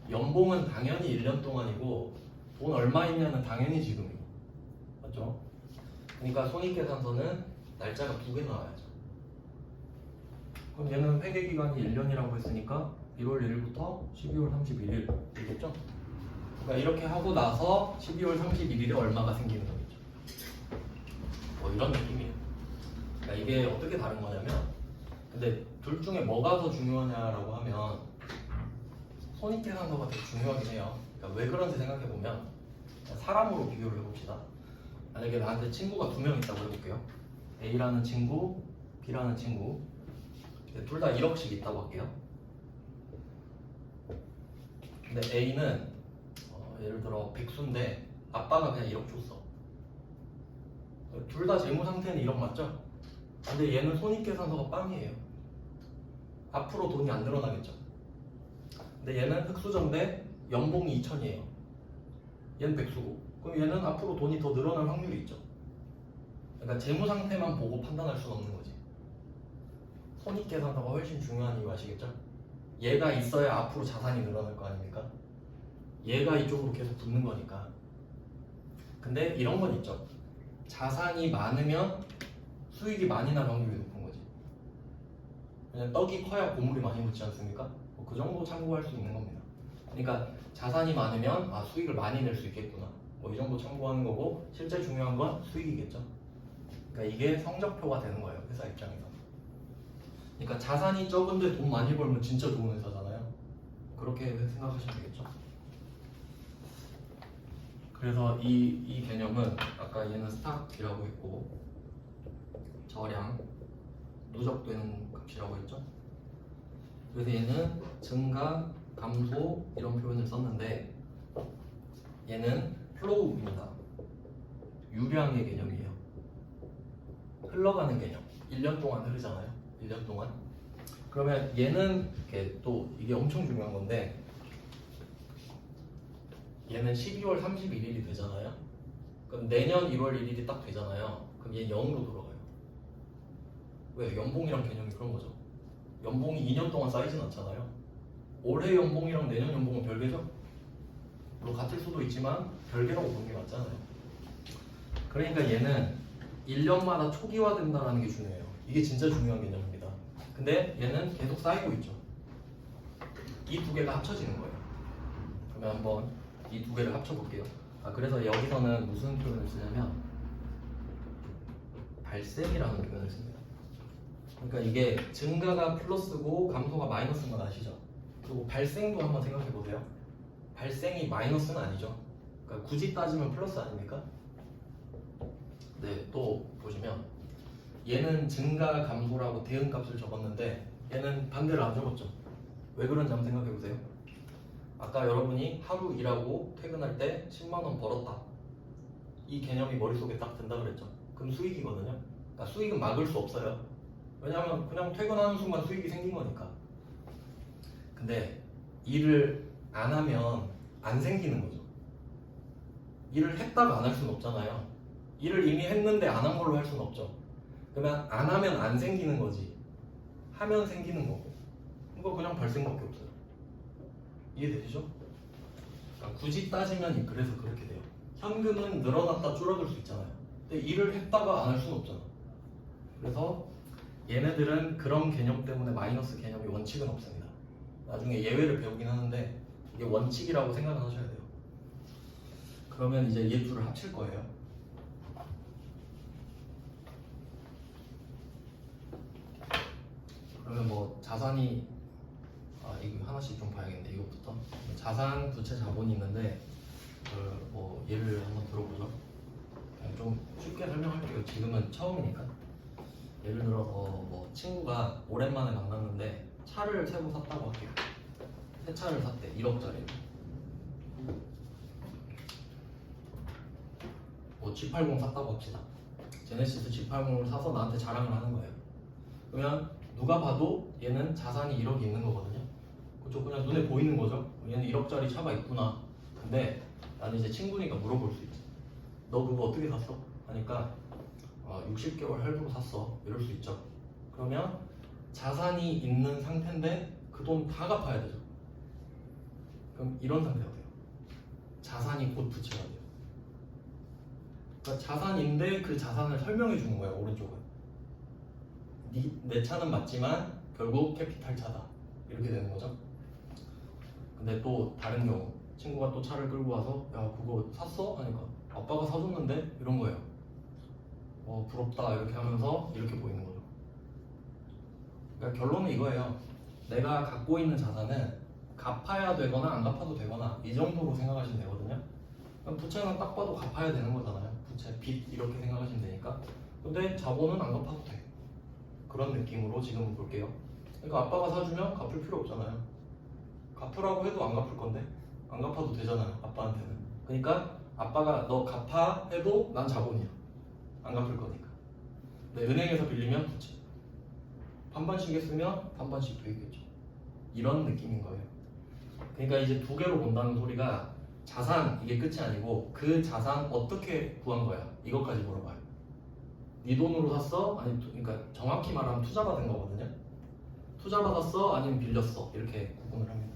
연봉은 당연히 1년 동안이고 돈 얼마 있냐는 당연히 지금이고, 맞죠? 그러니까 손익계산서는 날짜가 2개 나와야죠. 그럼 얘는 회계기간이 1년이라고 했으니까 1월 1일부터 12월 31일 되겠죠? 그러니까 이렇게 하고 나서 12월 31일에 얼마가 생기는 거겠죠. 뭐 이런 느낌이에요. 그러니까 이게 어떻게 다른 거냐면, 근데 둘 중에 뭐가 더 중요하냐라고 하면 손익계산서가 되게 중요하긴 해요. 그러니까 왜 그런지 생각해보면 사람으로 비교를 해봅시다. 만약에 나한테 친구가 2명 있다고 해볼게요. A라는 친구, B라는 친구, 둘 다 1억씩 있다고 할게요. 근데 A는 예를 들어 백수인데 아빠가 그냥 1억 줬어. 둘 다 재무 상태는 1억 맞죠? 근데 얘는 손익계산서가 빵이에요. 앞으로 돈이 안 늘어나겠죠. 근데 얘는 흑수저인데 연봉이 2천이에요. 얘는 백수고. 그럼 얘는 앞으로 돈이 더 늘어날 확률이 있죠. 그러니까 재무 상태만 보고 판단할 수는 없는 거지. 손익계산서가 훨씬 중요한 이유 아시겠죠? 얘가 있어야 앞으로 자산이 늘어날 거 아닙니까? 얘가 이쪽으로 계속 붙는 거니까. 근데 이런 건 있죠. 자산이 많으면 수익이 많이 날 확률이 높은 거지. 그냥 떡이 커야 고물이 많이 붙지 않습니까? 뭐 그 정도 참고할 수 있는 겁니다. 그러니까 자산이 많으면 수익을 많이 낼 수 있겠구나. 뭐 이 정도 참고하는 거고, 실제 중요한 건 수익이겠죠. 그러니까 이게 성적표가 되는 거예요, 회사 입장에서. 그러니까 자산이 적은데 돈 많이 벌면 진짜 좋은 회사잖아요. 그렇게 생각하시면 되겠죠. 그래서 이 개념은 아까 얘는 스탁이라고 했고, 저량, 누적되는 값이라고 했죠. 그래서 얘는 증가, 감소 이런 표현을 썼는데, 얘는 플로우입니다. 유량의 개념이에요. 흘러가는 개념. 1년 동안 흐르잖아요. 1년 동안. 그러면 얘는 이게 엄청 중요한 건데, 얘는 12월 31일이 되잖아요. 그럼 내년 1월 1일이 딱 되잖아요. 그럼 얘 0으로 돌아가요. 왜? 연봉이랑 개념이 그런 거죠. 연봉이 2년 동안 쌓이진 않잖아요. 올해 연봉이랑 내년 연봉은 별개죠. 물론 같을 수도 있지만 별개라고 보는 게 맞잖아요. 그러니까 얘는 1년마다 초기화된다는 게 중요해요. 이게 진짜 중요한 개념입니다. 근데 얘는 계속 쌓이고 있죠. 이 두 개가 합쳐지는 거예요. 그러면 한번 이 두 개를 합쳐볼게요. 그래서 여기서는 무슨 표현을 쓰냐면 발생이라는 표현을 씁니다. 그러니까 이게 증가가 플러스고 감소가 마이너스인 건 아시죠? 그리고 발생도 한번 생각해 보세요. 발생이 마이너스는 아니죠. 그러니까 굳이 따지면 플러스 아닙니까? 네, 또 보시면 얘는 증가 감소라고 대응값을 적었는데 얘는 반대를 안 적었죠. 왜 그런지 한번 생각해 보세요. 아까 여러분이 하루 일하고 퇴근할 때 10만 원 벌었다. 이 개념이 머릿속에 딱 든다 그랬죠. 그럼 수익이거든요. 그러니까 수익은 막을 수 없어요. 왜냐하면 그냥 퇴근하는 순간 수익이 생긴 거니까. 근데 일을 안 하면 안 생기는 거죠. 일을 했다가 안 할 수는 없잖아요. 일을 이미 했는데 안 한 걸로 할 수는 없죠. 그러면 안 하면 안 생기는 거지. 하면 생기는 거고. 이거 그냥 발생밖에 없어요. 이해되시죠? 그러니까 굳이 따지면 그래서 그렇게 돼요. 현금은 늘어났다 줄어들 수 있잖아요. 근데 일을 했다가 안 할 수는 없잖아. 그래서 얘네들은 그런 개념 때문에 마이너스 개념이 원칙은 없습니다. 나중에 예외를 배우긴 하는데 이게 원칙이라고 생각을 하셔야 돼요. 그러면 이제 얘 둘을 합칠 거예요. 그러면 뭐 자산이 이거 하나씩 좀 봐야겠네. 이것부터 자산, 부채, 자본이 있는데 뭐 예를 한번 들어보죠. 그냥 좀 쉽게 설명할게요. 지금은 처음이니까. 예를 들어서 뭐 친구가 오랜만에 만났는데 차를 새로 샀다고 할게요. 새 차를 샀대. 1억짜리. 뭐 G80 샀다고 합시다. 제네시스 G80을 사서 나한테 자랑을 하는 거예요. 그러면 누가 봐도 얘는 자산이 1억이 있는 거거든요. 그쵸? 그냥 눈에 보이는 거죠. 얘는 1억짜리 차가 있구나. 근데 나는 이제 친구니까 물어볼 수 있지. 너 그거 어떻게 샀어? 하니까 60개월 할부로 샀어. 이럴 수 있죠. 그러면 자산이 있는 상태인데 그 돈 다 갚아야 되죠. 그럼 이런 상태가 돼요. 자산이 곧 부채가 돼요. 그러니까 자산인데 그 자산을 설명해 주는 거예요. 오른쪽은 내 차는 맞지만 결국 캐피탈 차다. 이렇게 되는 거죠. 근데 또 다른 경우 친구가 또 차를 끌고 와서 야 그거 샀어? 하니까 아빠가 사줬는데? 이런 거예요. 부럽다 이렇게 하면서 이렇게 보이는 거죠. 그러니까 결론은 이거예요. 내가 갖고 있는 자산은 갚아야 되거나 안 갚아도 되거나 이 정도로 생각하시면 되거든요. 그럼 부채는 딱 봐도 갚아야 되는 거잖아요. 부채, 빚 이렇게 생각하시면 되니까. 근데 자본은 안 갚아도 돼. 그런 느낌으로 지금 볼게요. 그러니까 아빠가 사주면 갚을 필요 없잖아요. 갚으라고 해도 안 갚을 건데 안 갚아도 되잖아요. 아빠한테는. 그러니까 아빠가 너 갚아 해도 난 자본이야. 안 갚을 거니까. 근데 은행에서 빌리면 부채. 반반씩 했으면 반반씩 되겠죠. 이런 느낌인 거예요. 그러니까 이제 두 개로 본다는 소리가 자산 이게 끝이 아니고 그 자산 어떻게 구한 거야? 이것까지 물어봐요. 네 돈으로 샀어? 아니 그러니까 정확히 말하면 투자 받은 거거든요. 투자 받았어? 아니면 빌렸어? 이렇게 구분을 합니다.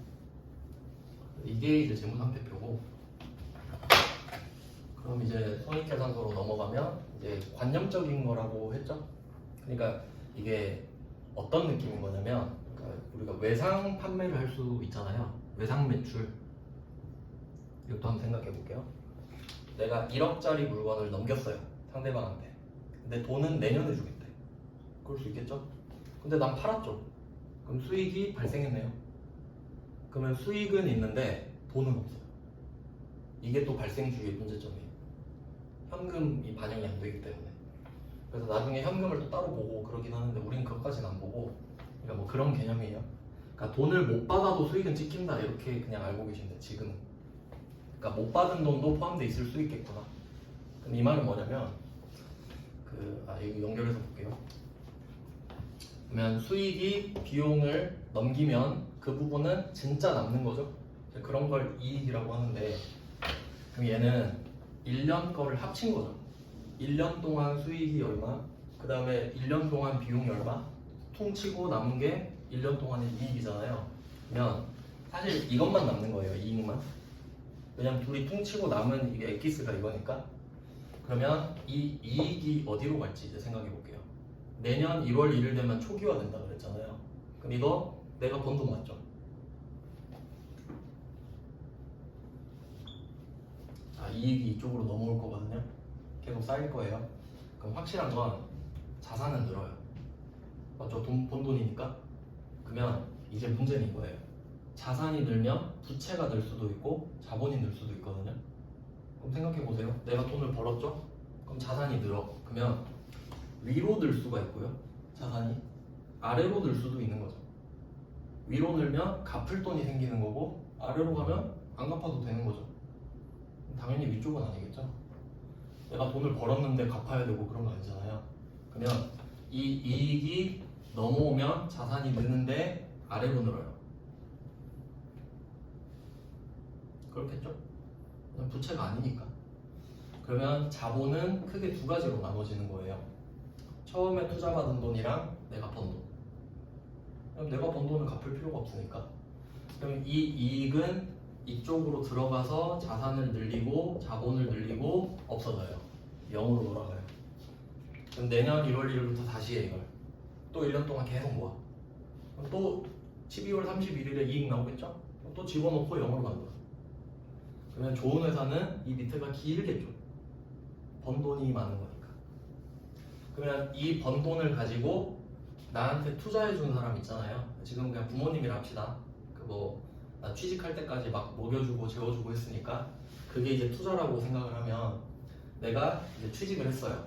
이게 이제 재무상태표고. 그럼 이제 손익계산서로 넘어가면 이제 관념적인 거라고 했죠. 그러니까 이게 어떤 느낌인 거냐면 그러니까 우리가 외상 판매를 할 수 있잖아요. 외상 매출. 이것도 한번 생각해 볼게요. 내가 1억짜리 물건을 넘겼어요. 상대방한테. 근데 돈은 내년에 주겠대. 그럴 수 있겠죠? 근데 난 팔았죠. 그럼 수익이 발생했네요. 그러면 수익은 있는데 돈은 없어요. 이게 또 발생주의의 문제점이에요. 현금이 반영이 안 되기 때문에. 그래서 나중에 현금을 또 따로 보고 그러긴 하는데 우리는 그것까지는 안 보고, 그러니까 뭐 그런 개념이에요. 그러니까 돈을 못 받아도 수익은 찍힌다 이렇게 그냥 알고 계시면 돼요. 지금은. 그러니까 못 받은 돈도 포함돼 있을 수 있겠구나. 그럼 이 말은 뭐냐면 이거 연결해서 볼게요. 그러면 수익이 비용을 넘기면 그 부분은 진짜 남는 거죠. 그런 걸 이익이라고 하는데, 그럼 얘는 1년 거를 합친 거죠. 1년 동안 수익이 얼마, 그 다음에 1년 동안 비용이 얼마, 퉁치고 남은 게 1년 동안의 이익이잖아요. 그러면 사실 이것만 남는 거예요. 이익만. 왜냐면 둘이 퉁치고 남은 이게 엑기스가 이거니까. 그러면 이 이익이 어디로 갈지 이제 생각해 볼게요. 내년 1월 1일 되면 초기화 된다 그랬잖아요. 그럼 이거 내가 번 돈 맞죠? 자, 이익이 이쪽으로 넘어올 거거든요. 계속 쌓일 거예요. 그럼 확실한 건 자산은 늘어요. 맞죠? 본 돈이니까. 그러면 이제 문제는 이거예요. 자산이 늘면 부채가 늘 수도 있고 자본이 늘 수도 있거든요. 그럼 생각해 보세요. 내가 돈을 벌었죠? 그럼 자산이 늘어. 그러면 위로 늘 수가 있고요. 자산이 아래로 늘 수도 있는 거죠. 위로 늘면 갚을 돈이 생기는 거고 아래로 가면 안 갚아도 되는 거죠. 당연히 위쪽은 아니겠죠. 내가 돈을 벌었는데 갚아야 되고 그런 거 아니잖아요. 그러면 이 이익이 넘어오면 자산이 느는데 아래로 늘어요. 그렇겠죠? 부채가 아니니까. 그러면 자본은 크게 두 가지로 나눠지는 거예요. 처음에 투자받은 돈이랑 내가 번 돈. 그럼 내가 번 돈을 갚을 필요가 없으니까. 그럼 이 이익은 이쪽으로 들어가서 자산을 늘리고 자본을 늘리고 없어져요. 0으로 돌아가요. 그럼 내년 1월 1일부터 다시 해 이걸. 또 1년 동안 계속 모아. 그럼 또 12월 31일에 이익 나오겠죠? 또 집어넣고 0으로 만들어. 그러면 좋은 회사는 이 밑에가 길겠죠. 번 돈이 많은 거니까. 그러면 이 번 돈을 가지고 나한테 투자해 준 사람 있잖아요. 지금 그냥 부모님이라 합시다. 나 취직할 때까지 막 먹여주고 재워주고 했으니까 그게 이제 투자라고 생각을 하면 내가 이제 취직을 했어요.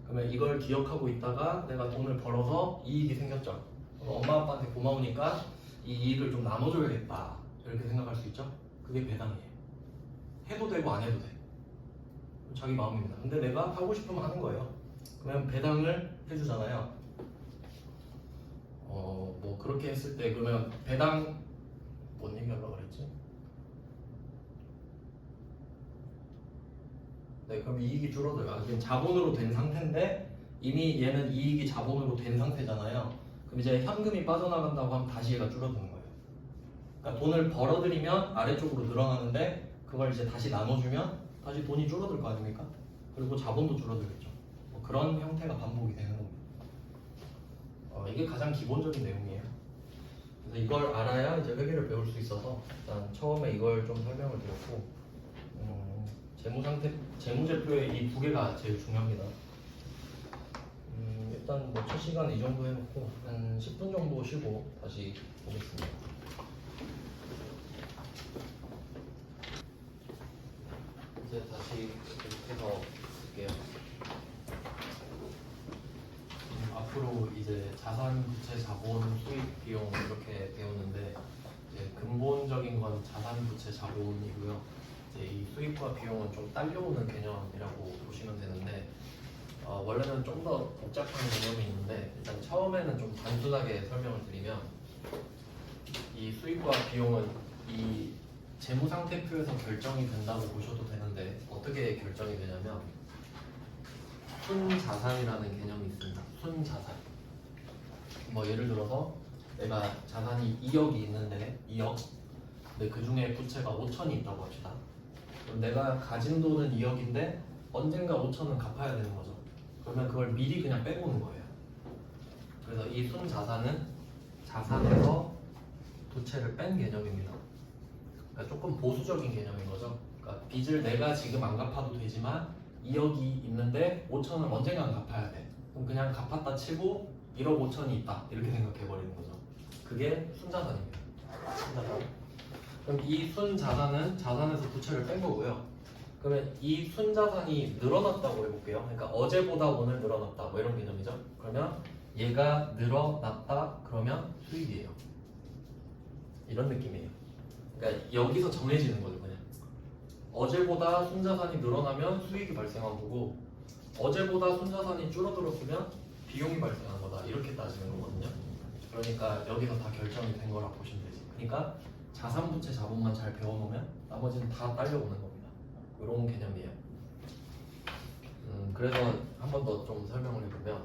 그러면 이걸 기억하고 있다가 내가 돈을 벌어서 이익이 생겼죠. 엄마 아빠한테 고마우니까 이 이익을 좀 나눠줘야겠다 이렇게 생각할 수 있죠. 그게 배당이에요. 해도 되고 안 해도 돼. 자기 마음입니다. 근데 내가 하고 싶으면 하는 거예요. 그러면 배당을 해주잖아요. 뭐 그렇게 했을 때 그러면 배당 뭔 얘기하려고 그랬지? 네, 그럼 이익이 줄어들어요. 지금 자본으로 된 상태인데 이미 얘는 이익이 자본으로 된 상태잖아요. 그럼 이제 현금이 빠져나간다고 하면 다시 얘가 줄어드는 거예요. 그러니까 돈을 벌어들이면 아래쪽으로 늘어나는데 그걸 이제 다시 나눠주면 다시 돈이 줄어들 거 아닙니까? 그리고 자본도 줄어들겠죠. 뭐 그런 형태가 반복이 되는 겁니다. 이게 가장 기본적인 내용이에요. 그래서 이걸 알아야 이제 회계를 배울 수 있어서 일단 처음에 이걸 좀 설명을 드렸고 재무제표의 이 두 개가 제일 중요합니다. 일단 뭐 첫 시간 이 정도 해놓고 한 10분 정도 쉬고 다시 보겠습니다. 이제 다시 이렇게 해서 볼게요. 앞으로 이제 자산, 부채, 자본, 수익, 비용 이렇게 배우는데 이제 근본적인 건 자산, 부채, 자본이고요. 이제 이 수익과 비용은 좀 딸려오는 개념이라고 보시면 되는데 원래는 좀 더 복잡한 개념이 있는데 일단 처음에는 좀 단순하게 설명을 드리면 이 수익과 비용은 이 재무상태표에서 결정이 된다고 보셔도 되는데 어떻게 결정이 되냐면 순자산이라는 개념이 있습니다. 순자산. 뭐 예를 들어서 내가 자산이 2억이 있는데 2억. 근데 그 중에 부채가 5천이 있다고 합시다. 그럼 내가 가진 돈은 2억인데 언젠가 5천은 갚아야 되는 거죠. 그러면 그걸 미리 그냥 빼고는 거예요. 그래서 이 순자산은 자산에서 부채를 뺀 개념입니다. 그러니까 조금 보수적인 개념인 거죠. 그러니까 빚을 내가 지금 안 갚아도 되지만 2억이 있는데 5천은 언젠간 갚아야 돼. 그럼 그냥 갚았다 치고 1억 5천이 있다 이렇게 생각해 버리는 거죠. 그게 순자산입니다. 순자산. 그럼 이 순자산은 자산에서 부채를 뺀 거고요. 그러면 이 순자산이 늘어났다고 해볼게요. 그러니까 어제보다 오늘 늘어났다 뭐 이런 개념이죠. 그러면 얘가 늘어났다 그러면 수익이에요. 이런 느낌이에요. 그러니까 여기서 정해지는 거죠. 그냥 어제보다 순자산이 늘어나면 수익이 발생한 거고 어제보다 순자산이 줄어들었으면 비용이 발생한 거다 이렇게 따지는 거거든요. 그러니까 여기서 다 결정이 된 거라 보시면 되지. 그러니까 자산, 부채, 자본만 잘 배워놓으면 나머지는 다 딸려오는 겁니다. 이런 개념이에요. 그래서 한 번 더 좀 설명을 해보면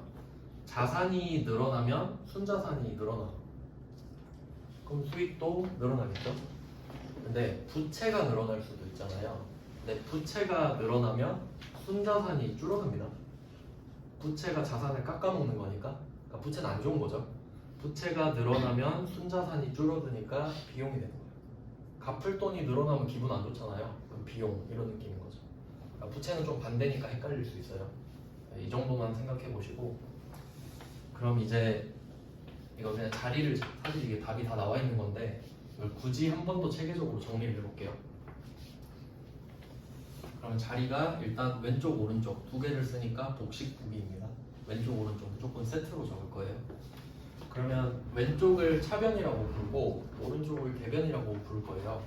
자산이 늘어나면 순자산이 늘어나. 그럼 수익도 늘어나겠죠? 근데 부채가 늘어날 수도 있잖아요. 근데 부채가 늘어나면 순자산이 줄어듭니다. 부채가 자산을 깎아먹는 거니까. 그러니까 부채는 안 좋은 거죠. 부채가 늘어나면 순자산이 줄어드니까 비용이 되는 거예요. 갚을 돈이 늘어나면 기분 안 좋잖아요. 그럼 비용 이런 느낌인 거죠. 그러니까 부채는 좀 반대니까 헷갈릴 수 있어요. 이 정도만 생각해 보시고 그럼 이제 이거 그냥 자리를 사실 이게 답이 다 나와 있는 건데 이걸 굳이 한 번 더 체계적으로 정리를 해볼게요. 그러면 자리가 일단 왼쪽 오른쪽 두 개를 쓰니까 복식부기입니다. 왼쪽 오른쪽 무조건 세트로 적을 거예요. 그러면 왼쪽을 차변이라고 부르고 오른쪽을 대변이라고 부를 거예요.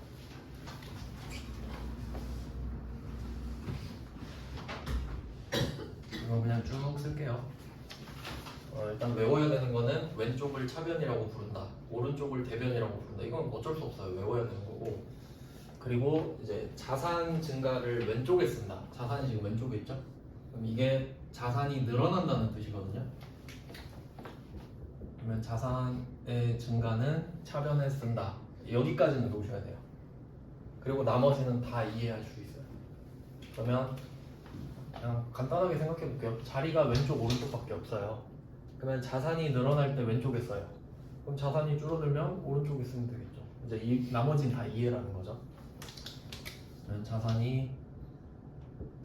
이거 그냥 쭉 쓸게요. 일단 외워야 되는 거는 왼쪽을 차변이라고 부른다, 오른쪽을 대변이라고 부른다. 이건 어쩔 수 없어요. 외워야 되는 거고. 그리고 이제 자산 증가를 왼쪽에 쓴다. 자산이 지금 왼쪽에 있죠? 그럼 이게 자산이 늘어난다는 뜻이거든요. 그러면 자산의 증가는 차변에 쓴다. 여기까지는 놓으셔야 돼요. 그리고 나머지는 다 이해할 수 있어요. 그러면 그냥 간단하게 생각해 볼게요. 자리가 왼쪽 오른쪽밖에 없어요. 그러면 자산이 늘어날 때 왼쪽에 써요. 그럼 자산이 줄어들면 오른쪽에 쓰면 되겠죠. 이제 이 나머지는 다 이해라는 거죠. 그러면 자산이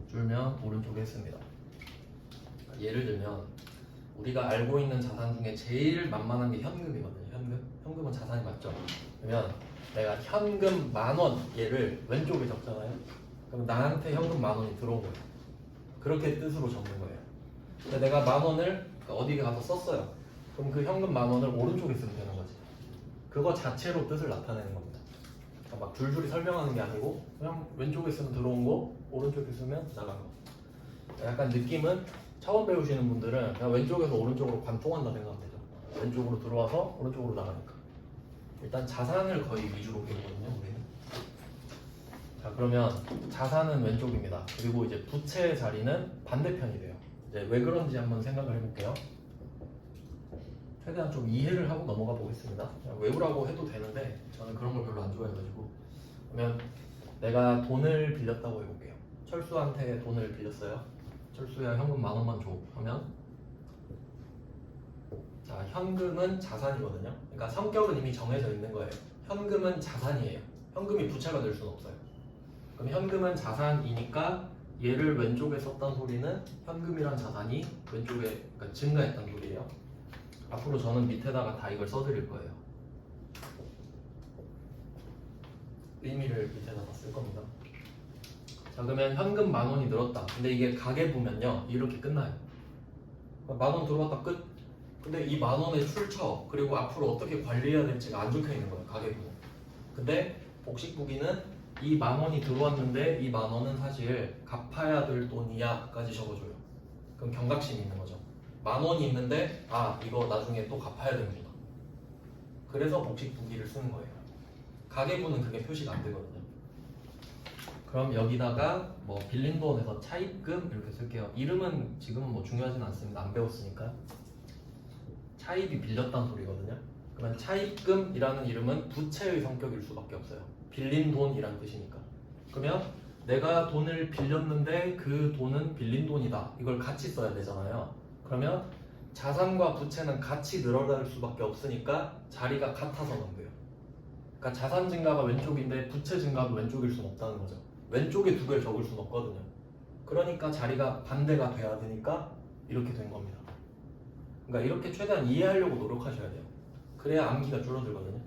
줄면 오른쪽에 씁니다. 예를 들면 우리가 알고 있는 자산 중에 제일 만만한 게 현금이거든요. 현금은 자산이 맞죠? 그러면 내가 현금 10,000원 얘를 왼쪽에 적잖아요. 그럼 나한테 현금 10,000원이 들어온 거예요. 그렇게 뜻으로 적는 거예요. 근데 내가 10,000원을 어디 가서 썼어요. 그럼 그 현금 10,000원을 오른쪽에 쓰면 되는 거지. 그거 자체로 뜻을 나타내는 겁니다. 그러니까 막 줄줄이 설명하는 게 아니고 그냥 왼쪽에 쓰면 들어온 거, 오른쪽에 쓰면 나간 거. 약간 느낌은 처음 배우시는 분들은 그냥 왼쪽에서 오른쪽으로 관통한다 생각하면 되죠. 왼쪽으로 들어와서 오른쪽으로 나가니까. 일단 자산을 거의 위주로 배우거든요, 우리는. 자, 그러면 자산은 왼쪽입니다. 그리고 이제 부채의 자리는 반대편이 돼요. 이제 왜 그런지 한번 생각을 해볼게요. 최대한 좀 이해를 하고 넘어가 보겠습니다. 그냥 외우라고 해도 되는데 저는 그런 걸 별로 안 좋아해가지고. 그러면 내가 돈을 빌렸다고 해볼게요. 철수한테 돈을 빌렸어요. 철수야 현금 10,000원만 줘 하면, 자, 현금은 자산이거든요. 그러니까 성격은 이미 정해져 있는 거예요. 현금은 자산이에요. 현금이 부채가 될 수는 없어요. 그럼 현금은 자산이니까 얘를 왼쪽에 썼던 소리는 현금이란 자산이 왼쪽에 그러니까 증가했단 소리예요. 앞으로 저는 밑에다가 다 이걸 써드릴 거예요. 의미를 밑에다가 쓸 겁니다. 자, 그러면 현금 10,000원이 늘었다. 근데 이게 가계부면요 이렇게 끝나요. 10,000원 들어왔다 끝. 근데 이 10,000원의 출처 그리고 앞으로 어떻게 관리해야 될지가 안 적혀 있는 거예요, 가계부는. 근데 복식부기는 이 10,000원이 들어왔는데 이 10,000원은 사실 갚아야 될 돈이야까지 적어줘요. 그럼 경각심이 있는 거죠. 10,000원이 있는데 아 이거 나중에 또 갚아야 되는구나. 그래서 복식부기를 쓰는 거예요. 가계부는 그게 표시가 안 되거든요. 그럼 여기다가 뭐 빌린 돈에서 차입금 이렇게 쓸게요. 이름은 지금은 뭐 중요하진 않습니다. 안 배웠으니까. 차입이 빌렸다는 소리거든요. 그러면 차입금이라는 이름은 부채의 성격일 수밖에 없어요. 빌린 돈이란 뜻이니까. 그러면 내가 돈을 빌렸는데 그 돈은 빌린 돈이다. 이걸 같이 써야 되잖아요. 그러면 자산과 부채는 같이 늘어날 수밖에 없으니까 자리가 같아서 넣은 거예요. 그러니까 자산 증가가 왼쪽인데 부채 증가도 왼쪽일 수는 없다는 거죠. 왼쪽에 두 개를 적을 수는 없거든요. 그러니까 자리가 반대가 돼야 되니까 이렇게 된 겁니다. 그러니까 이렇게 최대한 이해하려고 노력하셔야 돼요. 그래야 암기가 줄어들거든요.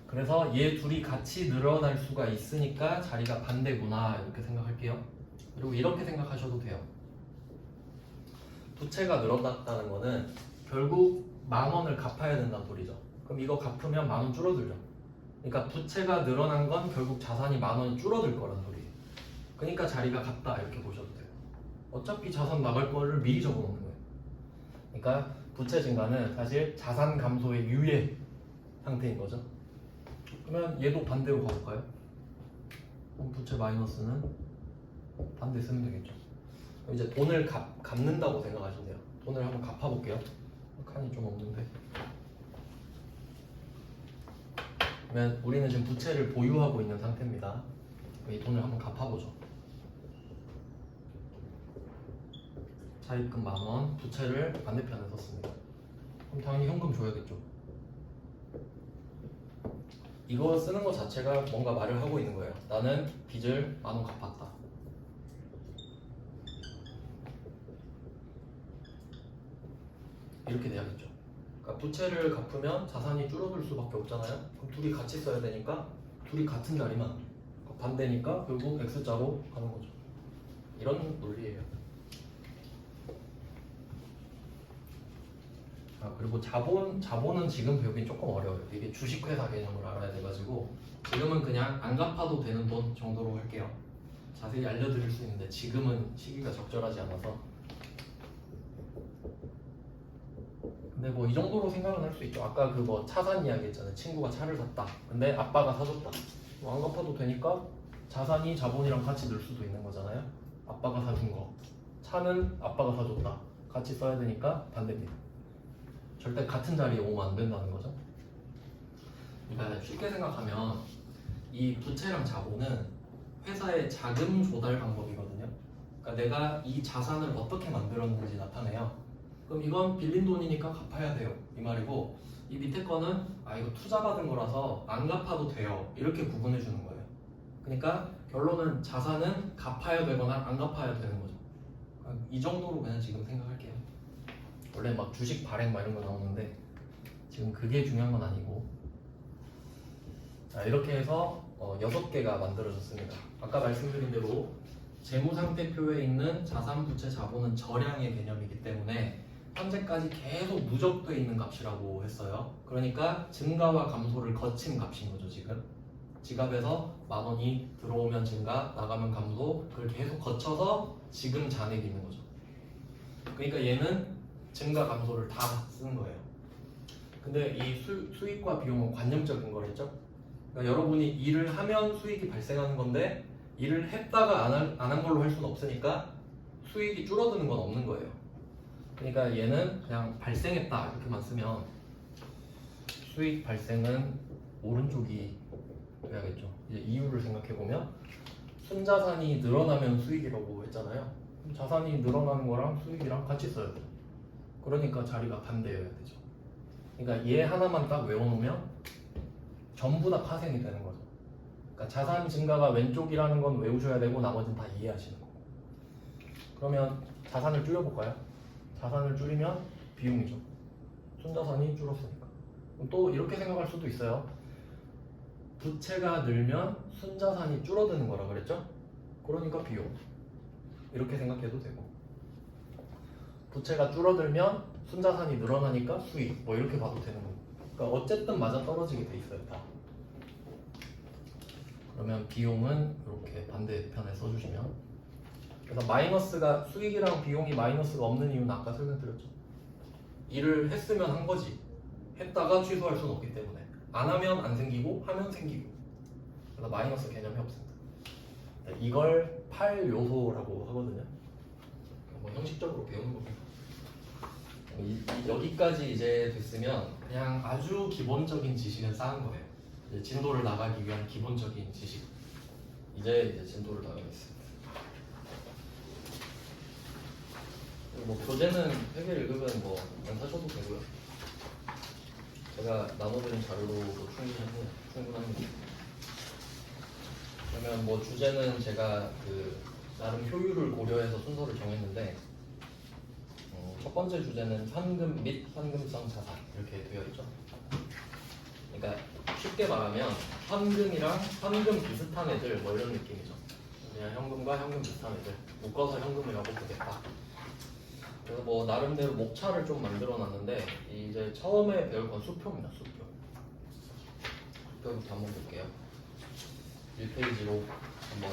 그래서 얘 둘이 같이 늘어날 수가 있으니까 자리가 반대구나 이렇게 생각할게요. 그리고 이렇게 생각하셔도 돼요. 부채가 늘어났다는 거는 결국 10,000원을 갚아야 된다는 소리죠. 그럼 이거 갚으면 10,000원 줄어들죠. 그러니까 부채가 늘어난 건 결국 자산이 10,000원이 줄어들 거란 소리예요. 그러니까 자리가 같다 이렇게 보셔도 돼요. 어차피 자산 나갈 거를 미리 적어놓는 거예요. 그러니까 부채 증가는 사실 자산 감소의 유예 상태인 거죠. 그러면 얘도 반대로 가볼까요? 그럼 부채 마이너스는 반대 쓰면 되겠죠. 그럼 이제 돈을 갚는다고 생각하시면 돼요. 돈을 한번 갚아볼게요. 칸이 좀 없는데. 그러면 우리는 지금 부채를 보유하고 있는 상태입니다. 이 돈을 한번 갚아보죠. 차입금 10,000원, 부채를 반대편에 썼습니다. 그럼 당연히 현금 줘야겠죠. 이거 쓰는 것 자체가 뭔가 말을 하고 있는 거예요. 나는 빚을 10,000원 갚았다. 이렇게 돼야겠죠. 그러니까 부채를 갚으면 자산이 줄어들 수밖에 없잖아요. 그럼 둘이 같이 써야 되니까 둘이 같은 자리만, 반대니까 결국 X자로 가는 거죠. 이런 논리예요. 그리고 자본은 지금 배우긴 조금 어려워요. 이게 주식회사 개념을 알아야 돼가지고 지금은 그냥 안 갚아도 되는 돈 정도로 할게요. 자세히 알려드릴 수 있는데 지금은 시기가 적절하지 않아서. 근데 뭐 이 정도로 생각은 할 수 있죠. 아까 그 뭐 차 산 이야기 했잖아요. 친구가 차를 샀다. 근데 아빠가 사줬다. 뭐 안 갚아도 되니까 자산이 자본이랑 같이 늘 수도 있는 거잖아요. 아빠가 사준 거 차는 아빠가 사줬다. 같이 써야 되니까 반대입니다. 절대 같은 자리에 오면 안 된다는 거죠. 그러니까 쉽게 생각하면 이 부채랑 자본은 회사의 자금 조달 방법이거든요. 그러니까 내가 이 자산을 어떻게 만들었는지 나타내요. 그럼 이건 빌린 돈이니까 갚아야 돼요. 이 말이고 이 밑에 거는 이거 투자 받은 거라서 안 갚아도 돼요. 이렇게 구분해 주는 거예요. 그러니까 결론은 자산은 갚아야 되거나 안 갚아야 되는 거죠. 그러니까 이 정도로 그냥 지금 생각할게요. 원래 막 주식 발행 막 이런 거 나오는데 지금 그게 중요한 건 아니고. 자, 이렇게 해서 6개가 만들어졌습니다. 아까 말씀드린 대로 재무상태표에 있는 자산, 부채, 자본은 절량의 개념이기 때문에 현재까지 계속 누적돼 있는 값이라고 했어요. 그러니까 증가와 감소를 거친 값인 거죠. 지금 지갑에서 10,000원이 들어오면 증가, 나가면 감소, 그걸 계속 거쳐서 지금 잔액이 있는 거죠. 그러니까 얘는 증가, 감소를 다 쓴 거예요. 근데 이 수익과 비용은 관념적인 거랬죠. 그러니까 여러분이 일을 하면 수익이 발생하는 건데 일을 했다가 안 한 걸로 할 수는 없으니까 수익이 줄어드는 건 없는 거예요. 그러니까 얘는 그냥 발생했다 이렇게만 쓰면 수익 발생은 오른쪽이 돼야겠죠. 이제 이유를 생각해 보면 순자산이 늘어나면 수익이라고 했잖아요. 자산이 늘어나는 거랑 수익이랑 같이 써야 돼요. 그러니까 자리가 반대여야 되죠. 그러니까 얘 하나만 딱 외워놓으면 전부 다 파생이 되는 거죠. 그러니까 자산 증가가 왼쪽이라는 건 외우셔야 되고 나머지는 다 이해하시는 거고. 그러면 자산을 줄여볼까요? 자산을 줄이면 비용이죠. 순자산이 줄었으니까. 또 이렇게 생각할 수도 있어요. 부채가 늘면 순자산이 줄어드는 거라 그랬죠? 그러니까 비용. 이렇게 생각해도 되고. 부채가 줄어들면 순자산이 늘어나니까 수익. 뭐 이렇게 봐도 되는 거고. 그러니까 어쨌든 맞아 떨어지게 돼 있어요. 다. 그러면 비용은 이렇게 반대편에 써주시면, 그래서 마이너스가 수익이랑 비용이 마이너스가 없는 이유는 아까 설명드렸죠. 일을 했으면 한 거지 했다가 취소할 수는 없기 때문에 안 하면 안 생기고 하면 생기고, 그래서 마이너스 개념이 없습니다. 이걸 8요소라고 하거든요. 뭐 형식적으로 배우는 겁니다. 여기까지 이제 됐으면 그냥 아주 기본적인 지식은 쌓은 거예요. 이제 진도를 나가기 위한 기본적인 지식. 이제 진도를 나가겠습니다. 뭐 교재는 회계 1급은 뭐 안 사셔도 되고요. 제가 나눠드린 자료로도 충분합니다. 그러면 뭐 주제는 제가 나름 효율을 고려해서 순서를 정했는데, 첫 번째 주제는 현금 및 현금성 자산 이렇게 되어 있죠. 그러니까 쉽게 말하면 현금이랑 현금 비슷한 애들 뭐 이런 느낌이죠. 그냥 현금과 현금 비슷한 애들 묶어서 현금이라고 보겠다. 그래서 뭐 나름대로 목차를 좀 만들어 놨는데, 이제 처음에 배울 건 수표입니다. 수표부터 한번 볼게요. 1페이지로 한번